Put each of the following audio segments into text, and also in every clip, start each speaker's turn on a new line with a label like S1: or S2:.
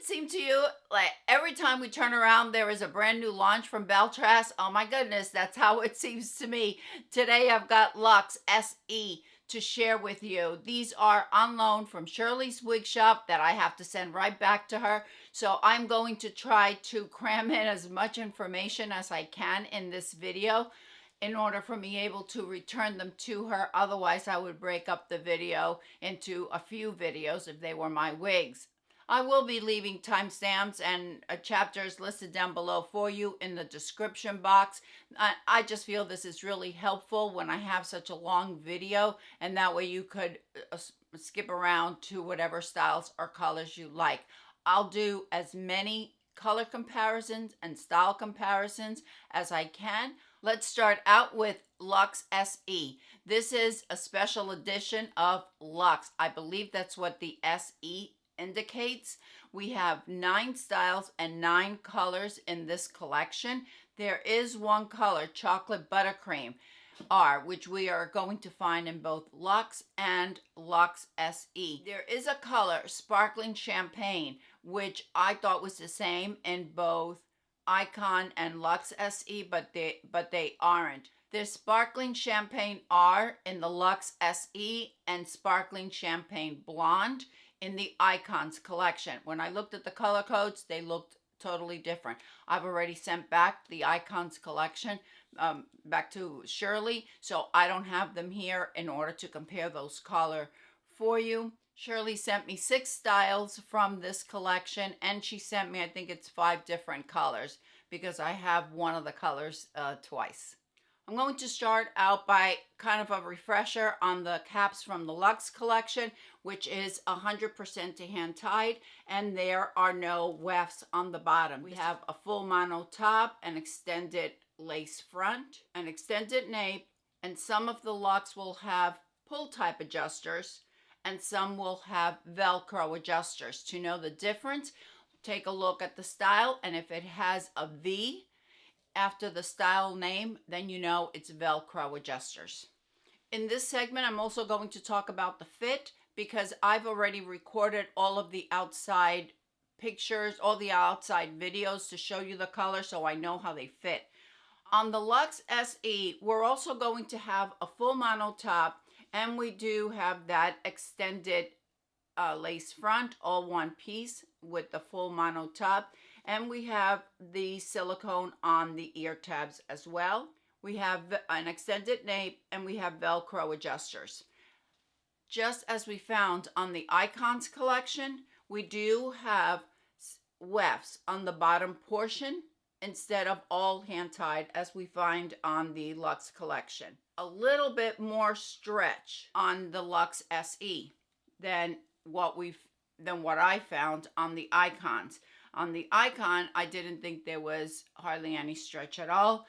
S1: it seem to you like every time we turn around, there is a brand new launch from Belle Tress? Oh my goodness, that's how it seems to me. Today I've got Lux SE to share with you. These are on loan from Shirley's wig shop that I have to send right back to her. So I'm going to try to cram in as much information as I can in this video in order for me able to return them to her. Otherwise, I would break up the video into a few videos if they were my wigs. I will be leaving timestamps and chapters listed down below for you in the description box. I just feel this is really helpful when I have such a long video, and that way you could skip around to whatever styles or colors you like. I'll do as many color comparisons and style comparisons as I can. Let's start out with Lux SE. This is a special edition of Lux. I believe that's what the SE indicates. We have 9 styles and 9 colors in this collection. There is one color, chocolate buttercream R, which we are going to find in both Lux and Lux SE. There is a color, sparkling champagne, which I thought was the same in both Icon and Lux SE, but they aren't. There's sparkling champagne R in the Lux SE and sparkling champagne blonde in the Icons collection. When I looked at the color codes, they looked totally different. I've already sent back the Icons collection back to Shirley, so I don't have them here in order to compare those color for you. Shirley sent me 6 styles from this collection, and she sent me, I think it's 5 different colors, because I have one of the colors twice. I'm going to start out by kind of a refresher on the caps from the Lux collection, which is 100% to hand tied, and there are no wefts on the bottom. We have a full mono top, an extended lace front, an extended nape, and some of the Lux will have pull type adjusters, and some will have Velcro adjusters. To know the difference, take a look at the style, and if it has a V after the style name, then you know it's Velcro adjusters. In this segment, I'm also going to talk about the fit, because I've already recorded all of the outside pictures, all the outside videos to show you the color, so I know how they fit. On the Lux SE, we're also going to have a full mono top, and we do have that extended lace front, all one piece with the full mono top. And we have the silicone on the ear tabs as well. We have an extended nape, and we have Velcro adjusters. Just as we found on the Icons collection, we do have wefts on the bottom portion instead of all hand-tied as we find on the Lux collection. A little bit more stretch on the Lux SE than what I found on the Icons. On the Icon, I didn't think there was hardly any stretch at all.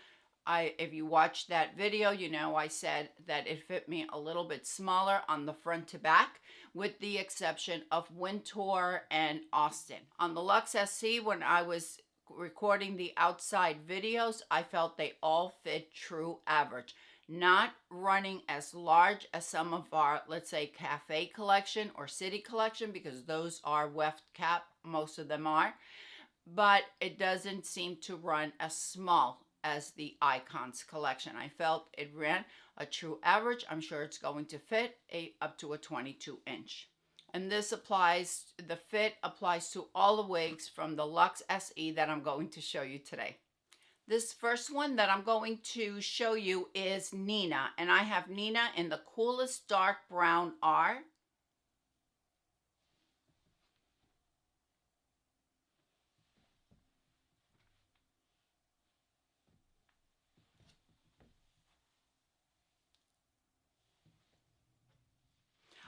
S1: If you watched that video, you know I said that it fit me a little bit smaller on the front to back, with the exception of Wintour and Austin. On the Lux SE, when I was recording the outside videos, I felt they all fit true average. Not running as large as some of our, let's say, cafe collection or city collection, because those are weft cap, most of them are, but it doesn't seem to run as small as the Icons collection. I felt it ran a true average. I'm sure it's going to fit up to a 22-inch. And this applies, the fit applies to all the wigs from the Lux SE that I'm going to show you today. This first one that I'm going to show you is Nina, and I have Nina in the coolest dark brown R.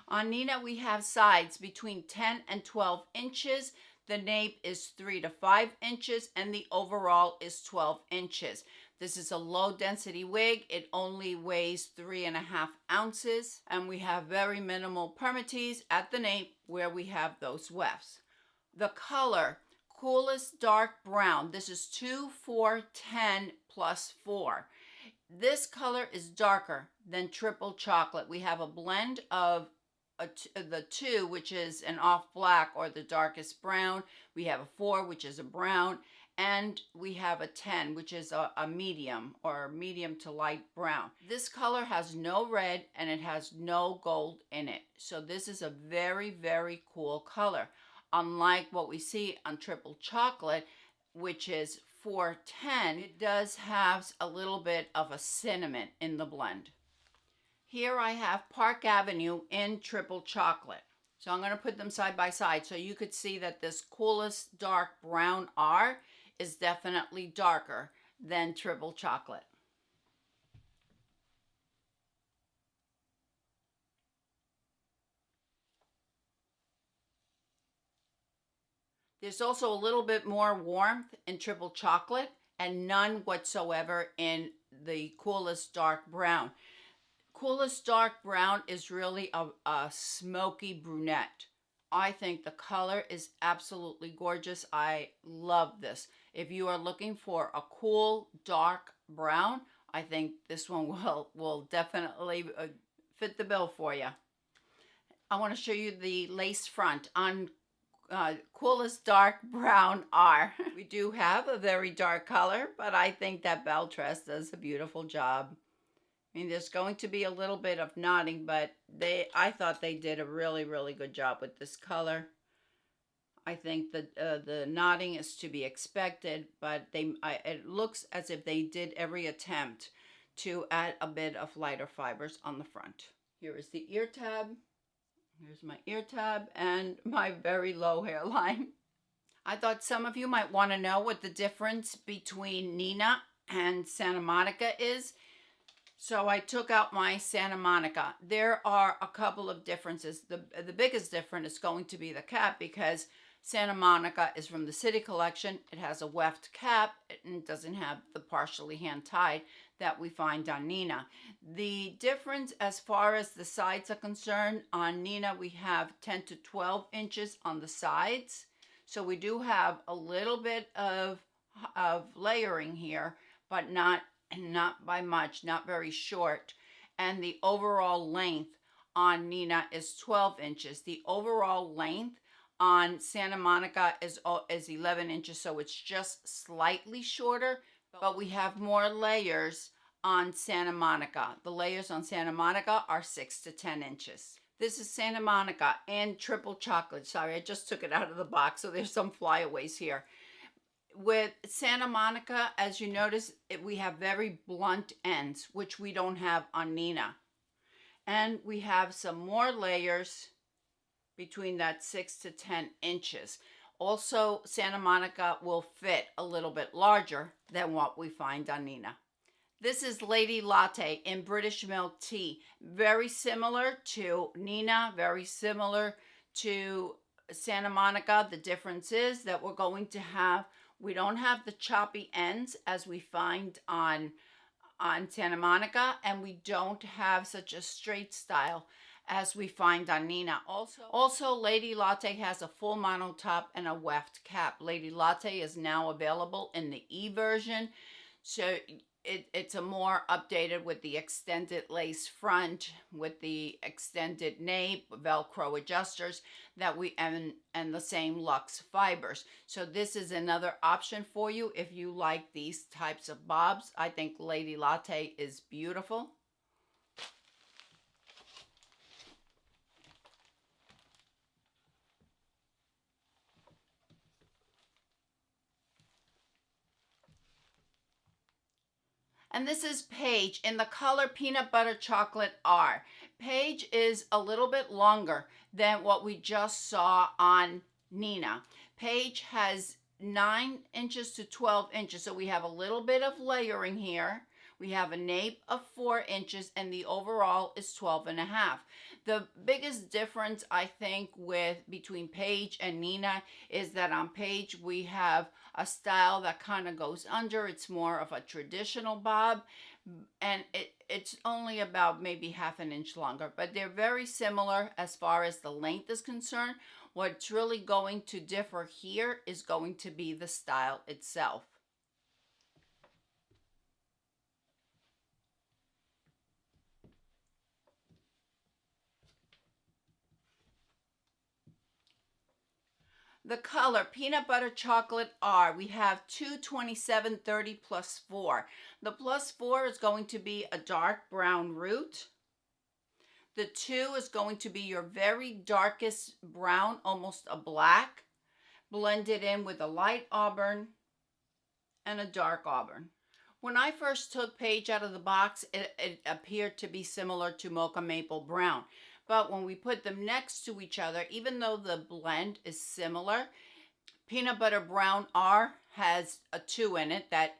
S1: On Nina, we have sides between 10 and 12 inches. The nape is 3 to 5 inches, and the overall is 12 inches. This is a low density wig. It only weighs 3.5 ounces, and we have very minimal permatease at the nape where we have those wefts. The color, coolest dark brown. This is 2, 4, 10 plus 4. This color is darker than triple chocolate. We have a blend of the 2, which is an off black or the darkest brown. We have a 4, which is a brown. And we have a 10, which is a medium or medium to light brown. This color has no red and it has no gold in it. So this is a very, very cool color. Unlike what we see on Triple Chocolate, which is 410, it does have a little bit of a cinnamon in the blend. Here I have Park Avenue in Triple Chocolate. So I'm going to put them side by side so you could see that this coolest dark brown R is definitely darker than Triple Chocolate. There's also a little bit more warmth in Triple Chocolate and none whatsoever in the Coolest Dark Brown. Coolest Dark Brown is really a smoky brunette. I think the color is absolutely gorgeous. I love this. If you are looking for a cool, dark brown, I think this one will definitely fit the bill for you. I want to show you the lace front on Coolest Dark Brown R. We do have a very dark color, but I think that Belle Tress does a beautiful job. I mean, there's going to be a little bit of knotting, but I thought they did a really, really good job with this color. I think that the knotting is to be expected, but it looks as if they did every attempt to add a bit of lighter fibers on the front. Here is the ear tab. Here's my ear tab and my very low hairline. I thought some of you might want to know what the difference between Nina and Santa Monica is. So I took out my Santa Monica. There are a couple of differences. The biggest difference is going to be the cap, because Santa Monica is from the City Collection. It has a weft cap and it doesn't have the partially hand tied that we find on Nina. The difference as far as the sides are concerned, on Nina we have 10 to 12 inches on the sides. So we do have a little bit of layering here, but not by much, not very short. And the overall length on Nina is 12 inches. The overall length on Santa Monica is 11 inches, so it's just slightly shorter, but we have more layers on Santa Monica. The layers on Santa Monica are 6 to 10 inches. This is Santa Monica in Triple Chocolate. Sorry, I just took it out of the box, so there's some flyaways here. With Santa Monica, as you notice, we have very blunt ends, which we don't have on Nina. And we have some more layers between that 6 to 10 inches. Also, Santa Monica will fit a little bit larger than what we find on Nina. This is Lady Latte in British Milk Tea. Very similar to Nina, very similar to Santa Monica. The difference is that we don't have the choppy ends as we find on Santa Monica, and we don't have such a straight style as we find on Nina. Also, Lady Latte has a full mono top and a weft cap. Lady Latte is now available in the E version, so it's a more updated with the extended lace front, with the extended nape, Velcro adjusters and the same Lux fibers. So this is another option for you if you like these types of bobs. I think Lady Latte is beautiful. And this is Paige in the color Peanut Butter Chocolate R. Paige is a little bit longer than what we just saw on Nina. Paige has 9 inches to 12 inches, so we have a little bit of layering here. We have a nape of 4 inches, and the overall is 12.5. The biggest difference, I think, between Paige and Nina is that on Paige we have a style that kind of goes under. It's more of a traditional bob, and it's only about maybe half an inch longer, but they're very similar as far as the length is concerned. What's really going to differ here is going to be the style itself. The color Peanut Butter Chocolate R, we have 22730 plus 4. The plus 4 is going to be a dark brown root. The 2 is going to be your very darkest brown, almost a black, blended in with a light auburn and a dark auburn. When I first took Paige out of the box, it appeared to be similar to Mocha Maple Brown. But when we put them next to each other, even though the blend is similar, Peanut Butter Brown R has a 2 in it, that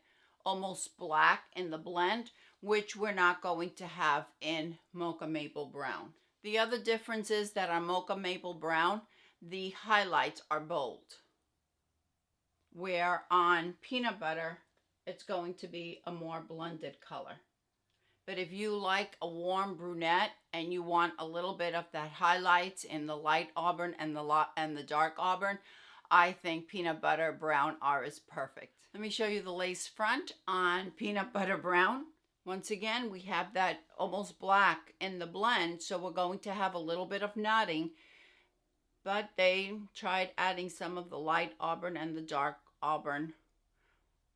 S1: almost black in the blend, which we're not going to have in Mocha Maple Brown. The other difference is that on Mocha Maple Brown, the highlights are bold, where on Peanut Butter, it's going to be a more blended color. But if you like a warm brunette and you want a little bit of that highlights in the light auburn and the dark auburn, I think Peanut Butter Brown R is perfect. Let me show you the lace front on Peanut Butter Brown. Once again, we have that almost black in the blend, so we're going to have a little bit of knotting. But they tried adding some of the light auburn and the dark auburn.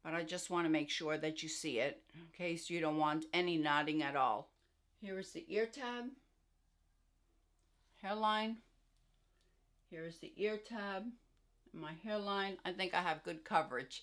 S1: But I just want to make sure that you see it in case you don't want any knotting at all. Here is the ear tab, hairline. Here is the ear tab, my hairline. I think I have good coverage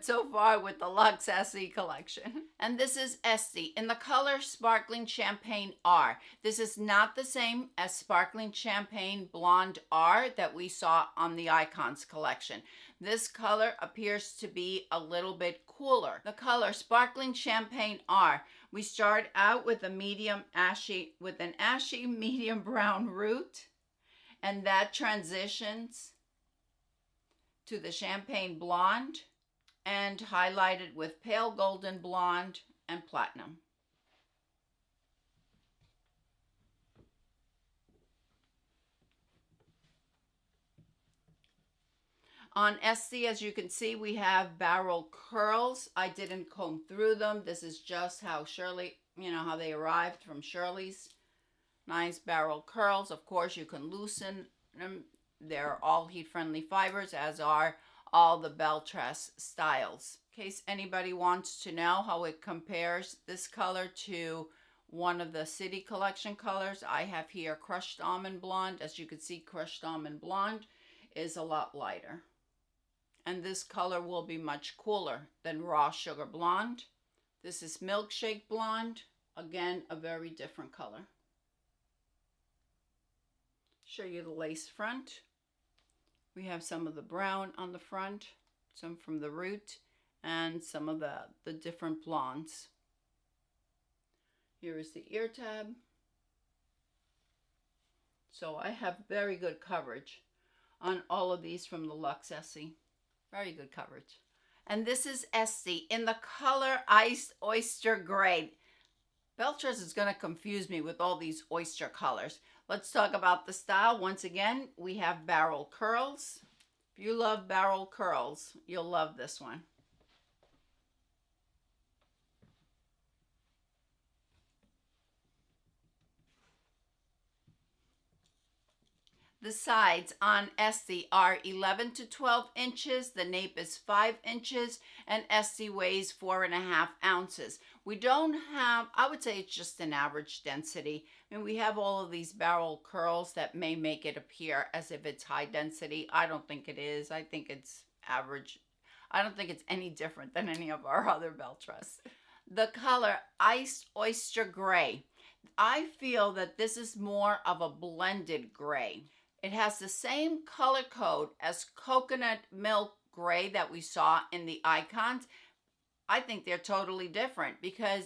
S1: so far with the Lux SE collection. And this is Estee in the color Sparkling Champagne R. This is not the same as Sparkling Champagne Blonde R that we saw on the Icons collection. This color appears to be a little bit cooler. The color Sparkling Champagne R, we start out with an ashy medium brown root, and that transitions to the Champagne Blonde and highlighted with pale golden blonde and platinum. On Estee, as you can see, we have barrel curls. I didn't comb through them. This is just how Shirley, how they arrived from Shirley's. Nice barrel curls. Of course, you can loosen them. They're all heat-friendly fibers, as are all the Belle Tress styles. In case anybody wants to know how it compares this color to one of the City Collection colors, I have here Crushed Almond Blonde. As you can see, Crushed Almond Blonde is a lot lighter. And this color will be much cooler than Raw Sugar Blonde. This is Milkshake Blonde. Again, a very different color. Show you the lace front. We have some of the brown on the front, some from the root, and some of the different blondes. Here is the ear tab. So I have very good coverage on all of these from the Lux SE. Very good coverage. And this is Estee in the color Iced Oyster Gray. Belle Tress is going to confuse me with all these oyster colors. Let's talk about the style. Once again, we have barrel curls. If you love barrel curls, you'll love this one. The sides on Estee are 11 to 12 inches. The nape is 5 inches, and Estee weighs 4.5 ounces. We don't have, I would say it's just an average density. I mean, we have all of these barrel curls that may make it appear as if it's high density. I don't think it is. I think it's average. I don't think it's any different than any of our other Belle Tress. The color Iced Oyster Gray. I feel that this is more of a blended gray. It has the same color code as Coconut Milk Gray that we saw in the Icons. I think they're totally different because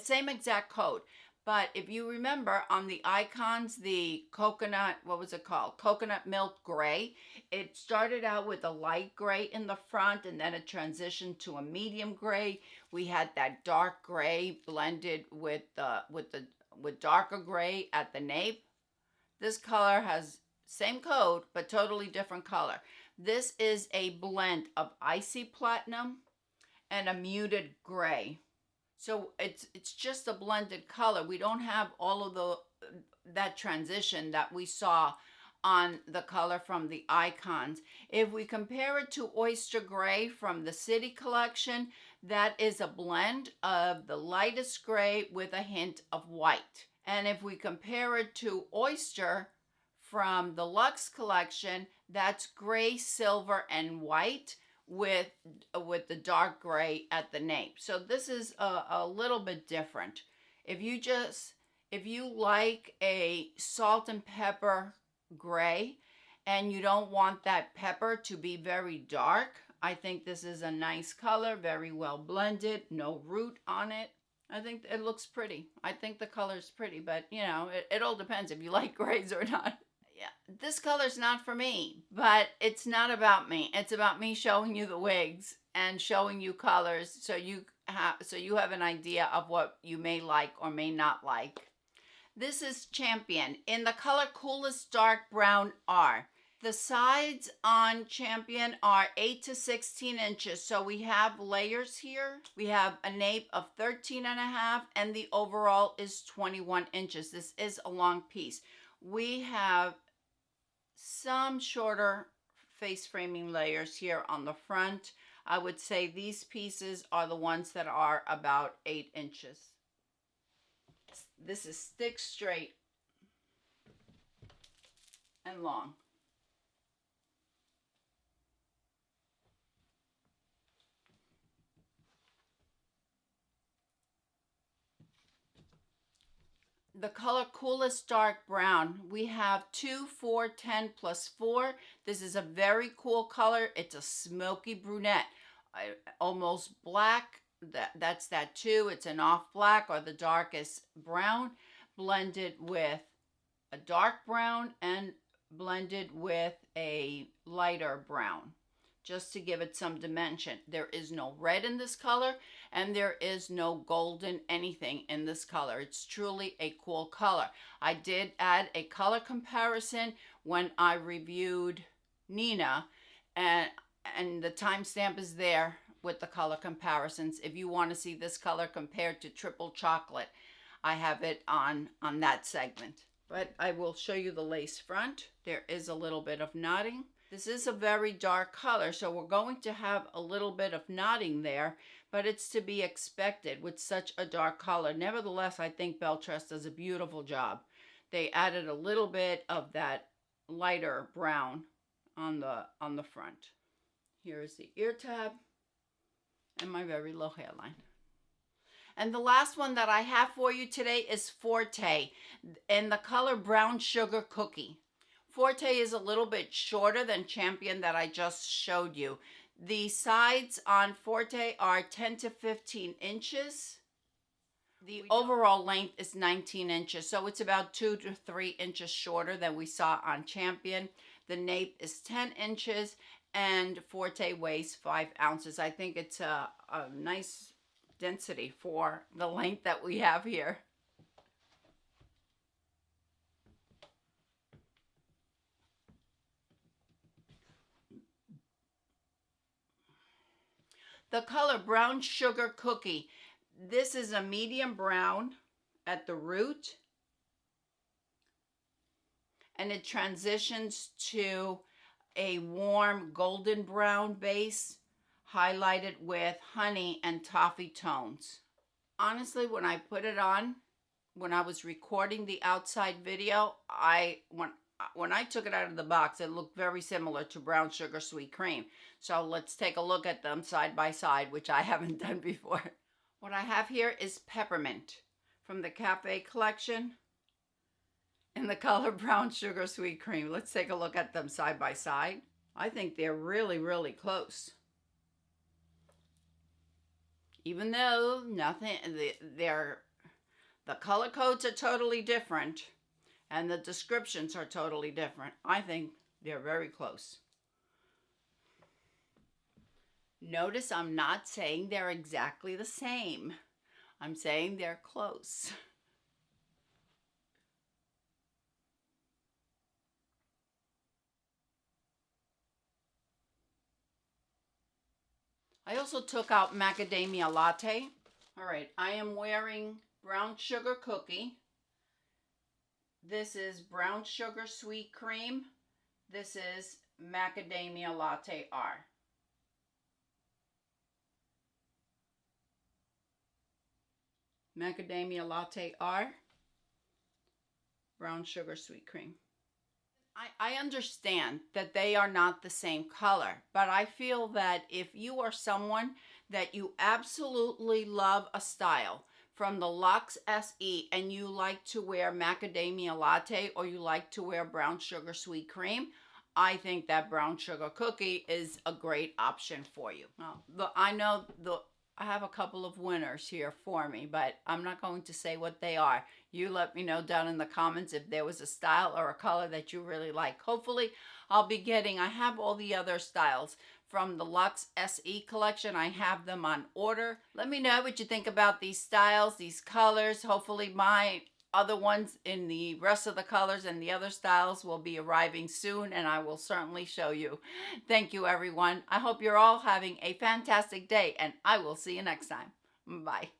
S1: same exact code. But if you remember on the Icons, the coconut, what was it called? Coconut Milk Gray. It started out with a light gray in the front and then it transitioned to a medium gray. We had that dark gray blended with darker gray at the nape. This color has same code, but totally different color. This is a blend of icy platinum and a muted gray. So it's just a blended color. We don't have all of that transition that we saw on the color from the icons. If we compare it to Oyster Gray from the City collection, that is a blend of the lightest gray with a hint of white. And if we compare it to Oyster from the Lux collection, that's gray, silver, and white with the dark gray at the nape. So this is a little bit different. If you like a salt and pepper gray and you don't want that pepper to be very dark, I think this is a nice color, very well blended, no root on it. I think it looks pretty. I think the color is pretty, but you know, it all depends if you like grays or not. Yeah, this color's not for me, but it's not about me. It's about me showing you the wigs and showing you colors so you have an idea of what you may like or may not like. This is Champion in the color Coolest Dark Brown R. The sides on Champion are 8 to 16 inches. So we have layers here. We have a nape of 13.5 and the overall is 21 inches. This is a long piece. We have some shorter face framing layers here on the front. I would say these pieces are the ones that are about 8 inches. This is stick straight and long. The color Coolest Dark Brown. We have 2, 4, 10 plus 4. This is a very cool color. It's a smoky brunette, almost black. That's that too. It's an off black or the darkest brown blended with a dark brown and blended with a lighter brown, just to give it some dimension. There is no red in this color and there is no golden anything in this color. It's truly a cool color. I did add a color comparison when I reviewed Nina, and the timestamp is there with the color comparisons. If you want to see this color compared to Triple Chocolate, I have it on that segment. But I will show you the lace front. There is a little bit of knotting. This is a very dark color, so we're going to have a little bit of knotting there, but it's to be expected with such a dark color. Nevertheless, I think Belle Tress does a beautiful job. They added a little bit of that lighter brown on the front. Here is the ear tab and my very low hairline. And the last one that I have for you today is Forte in the color Brown Sugar Cookie. Forte is a little bit shorter than Champion that I just showed you. The sides on Forte are 10 to 15 inches. The overall length is 19 inches, so it's about 2 to 3 inches shorter than we saw on Champion. The nape is 10 inches and Forte weighs 5 ounces. I think it's a nice density for the length that we have here. The color Brown Sugar Cookie. This is a medium brown at the root, and it transitions to a warm golden brown base highlighted with honey and toffee tones. Honestly, when I put it on, when I was recording the outside video, when I took it out of the box, it looked very similar to Brown Sugar Sweet Cream. So let's take a look at them side by side, which I haven't done before. What I have here is Peppermint from the Cafe collection in the color Brown Sugar Sweet Cream. Let's take a look at them side by side. I think they're really, really close. Even though the color codes are totally different and the descriptions are totally different, I think they're very close. Notice I'm not saying they're exactly the same. I'm saying they're close. I also took out Macadamia Latte. All right, I am wearing Brown Sugar Cookie. This is Brown Sugar Sweet Cream. This is Macadamia Latte R. Macadamia Latte R, brown sugar sweet cream. I understand that they are not the same color, but I feel that if you are someone that you absolutely love a style from the Lux SE and you like to wear macadamia latte or you like to wear brown sugar sweet cream, I think that brown sugar cookie is a great option for you. Well, I have a couple of winners here for me, but I'm not going to say what they are. You let me know down in the comments if there was a style or a color that you really like. Hopefully, I have all the other styles from the Lux SE collection. I have them on order. Let me know what you think about these styles, these colors. Hopefully, my other ones in the rest of the colors and the other styles will be arriving soon, and I will certainly show you. Thank you, everyone. I hope you're all having a fantastic day, and I will see you next time. Bye.